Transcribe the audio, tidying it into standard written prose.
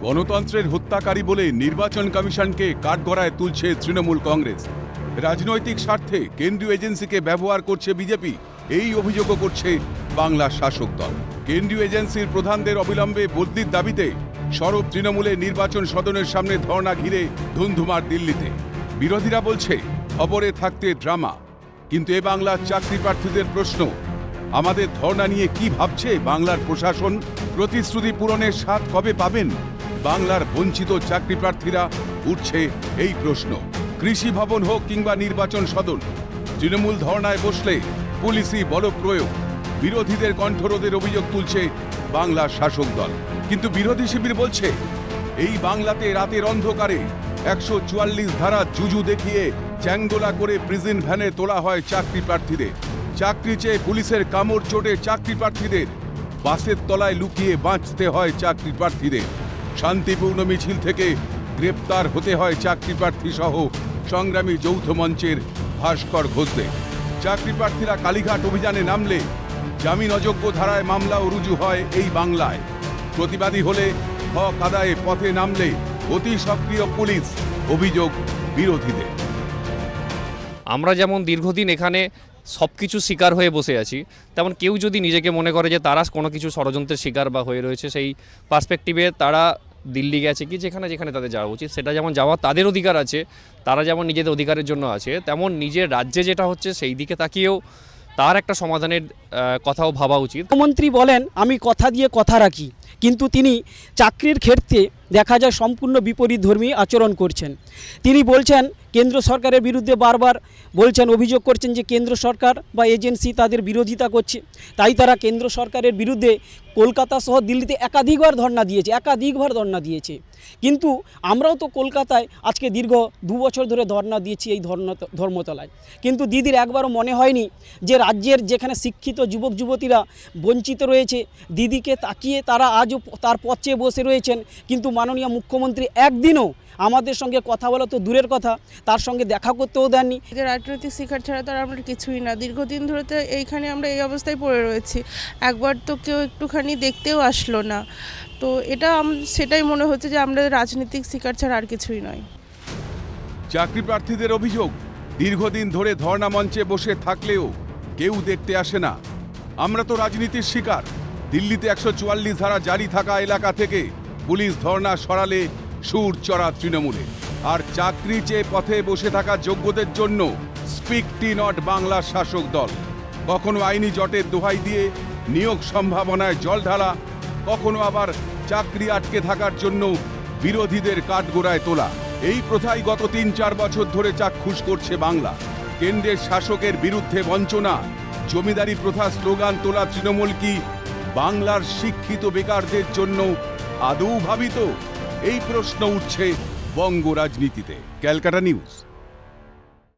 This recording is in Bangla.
গণতন্ত্রের হত্যাকারী বলে নির্বাচন কমিশনকে কাঠগড়ায় তুলছে তৃণমূল কংগ্রেস। রাজনৈতিক স্বার্থে কেন্দ্রীয় এজেন্সিকে ব্যবহার করছে বিজেপি, এই অভিযোগও করছে বাংলার শাসক দল। কেন্দ্রীয় এজেন্সির প্রধানদের অবিলম্বে বদলির দাবিতে সরব তৃণমূলের নির্বাচন সদনের সামনে ধর্ণা ঘিরে ধুন্ধুমার দিল্লিতে। বিরোধীরা বলছে খবরে থাকতে ড্রামা, কিন্তু এ বাংলার চাকরি প্রার্থীদের প্রশ্ন, আমাদের ধর্ণা নিয়ে কি ভাবছে বাংলার প্রশাসন? প্রতিশ্রুতি পূরণের স্বাদ কবে পাবেন বাংলার বঞ্চিত চাকরি প্রার্থীরা? উঠছে এই প্রশ্ন। কৃষি ভবন হোক কিংবা নির্বাচন সদন, তৃণমূল ধর্ণায় বসলে পুলিশি বলপ্রয়োগ, বিরোধীদের কণ্ঠরোধের অভিযোগ তুলছে বাংলার শাসক দল। কিন্তু বিরোধী শিবির বলছে এই বাংলাতে রাতের অন্ধকারে 144 ধারা জুজু দেখিয়ে চ্যাংদোলা করে প্রিজন ভ্যানে তোলা হয় চাকরি প্রার্থীদের। চাকরি চেয়ে পুলিশের কামড় চোটে চাকরি প্রার্থীদের, বাসের তলায় লুকিয়ে বাঁচতে হয় চাকরি প্রার্থীদের। শান্তিপূর্ণ মিছিল থেকে গ্রেপ্তার হতে হয় চাকরি প্রার্থী সহ সংগ্রামী যৌথ মঞ্চের ভাস্কর ঘোষদের। চাকরি প্রার্থীরা কালীঘাট অভিযানে নামলে জামিন অযোগ্য ধারায় মামলাও রুজু হয় এই বাংলায়। প্রতিবাদী হলে হক আদায়ে পথে নামলে অতি সক্রিয় পুলিশ, অভিযোগ বিরোধীদের। আমরা যেমন দীর্ঘদিন এখানে সব কিছু শিকার হয়ে বসে আছি, তেমন কেউ যদি নিজেকে মনে করে যে তারা কোনো কিছু ষড়যন্ত্রের শিকার বা হয়ে রয়েছে, সেই পার্সপেক্টিভে তারা দিল্লি গেছে কি যেখানে যেখানে তাদের যাওয়া উচিত, সেটা যেমন যাওয়া তাদের অধিকার আছে, তারা যেমন নিজেদের অধিকারের জন্য আছে, তেমন নিজের রাজ্যে যেটা হচ্ছে সেই দিকে তাকিয়েও তার একটা সমাধানের কথাও ভাবা উচিত। মুখ্যমন্ত্রী বলেন আমি কথা দিয়ে কথা রাখি, কিন্তু তিনি চাকরির ক্ষেত্রে দেখা যায় সম্পূর্ণ বিপরীতধর্মী আচরণ করছেন। তিনি বলছেন কেন্দ্র সরকারের বিরুদ্ধে বারবার বলছেন, অভিযোগ করছেন যে কেন্দ্র সরকার বা এজেন্সি তাদের বিরোধিতা করছে, তাই তারা কেন্দ্র সরকারের বিরুদ্ধে কলকাতা সহ দিল্লিতে একাধিকবার ধর্ণা দিয়েছে। কিন্তু আমরাও তো কলকাতায় আজকে দীর্ঘ 2 বছর ধরে ধর্ণা দিয়েছি এই ধর্মতলায়, কিন্তু দিদির একবারও মনে হয়নি যে রাজ্যের যেখানে শিক্ষিত যুবক যুবতীরা বঞ্চিত রয়েছে, দিদিকে তাকিয়ে তারা আজও তার পথে বসে রয়েছেন, কিন্তু মাননীয় মুখ্যমন্ত্রী একদিনও আমাদের সঙ্গে কথা বলা তো দূরের কথা, তার সঙ্গে দেখা করতেও দেননি। যে রাজনৈতিক শিক্ষার ছাড়া তো আমরা কিছুই না, দীর্ঘদিন ধরে তো এইখানে আমরা এই অবস্থায় পড়ে রয়েছি, একবার তো কেউ একটুখানি দেখতেও আসলো না। তো এটা সেটাই মনে হচ্ছে যে আমরা রাজনৈতিক শিক্ষার ছাড়া আর কিছুই নয়। চাকরি প্রার্থীদের অভিযোগ, দীর্ঘদিন ধরে ধর্ণা মঞ্চে বসে থাকলেও কেউ দেখতে আসে না। আমরা তো রাজনীতির শিকার। দিল্লিতে 144 ধারা জারি থাকা এলাকা থেকে পুলিশ ধর্ণা সরালে সুর চড়া তৃণমূলে, আর চাকরি চেয়ে পথে বসে থাকা যোগ্যদের জন্য স্পিক টি নট বাংলার শাসক দল। কখনো আইনি জটের দোহাই দিয়ে নিয়োগ সম্ভাবনায় জল ঢালা, কখনো আবার চাকরি আটকে থাকার জন্য বিরোধীদের কাঠগোড়ায় তোলা। এই প্রথাই গত 3-4 বছর ধরে চাক্ষুষ করছে বাংলা। কেন্দ্রের শাসকের বিরুদ্ধে বঞ্চনা, জমিদারি প্রথা স্লোগান তোলা তৃণমূল কি বাংলার শিক্ষিত বেকারদের জন্য আদৌ ভাবিত? এই প্রশ্ন উঠছে বঙ্গ রাজনীতিতে। ক্যালকাটা নিউজ।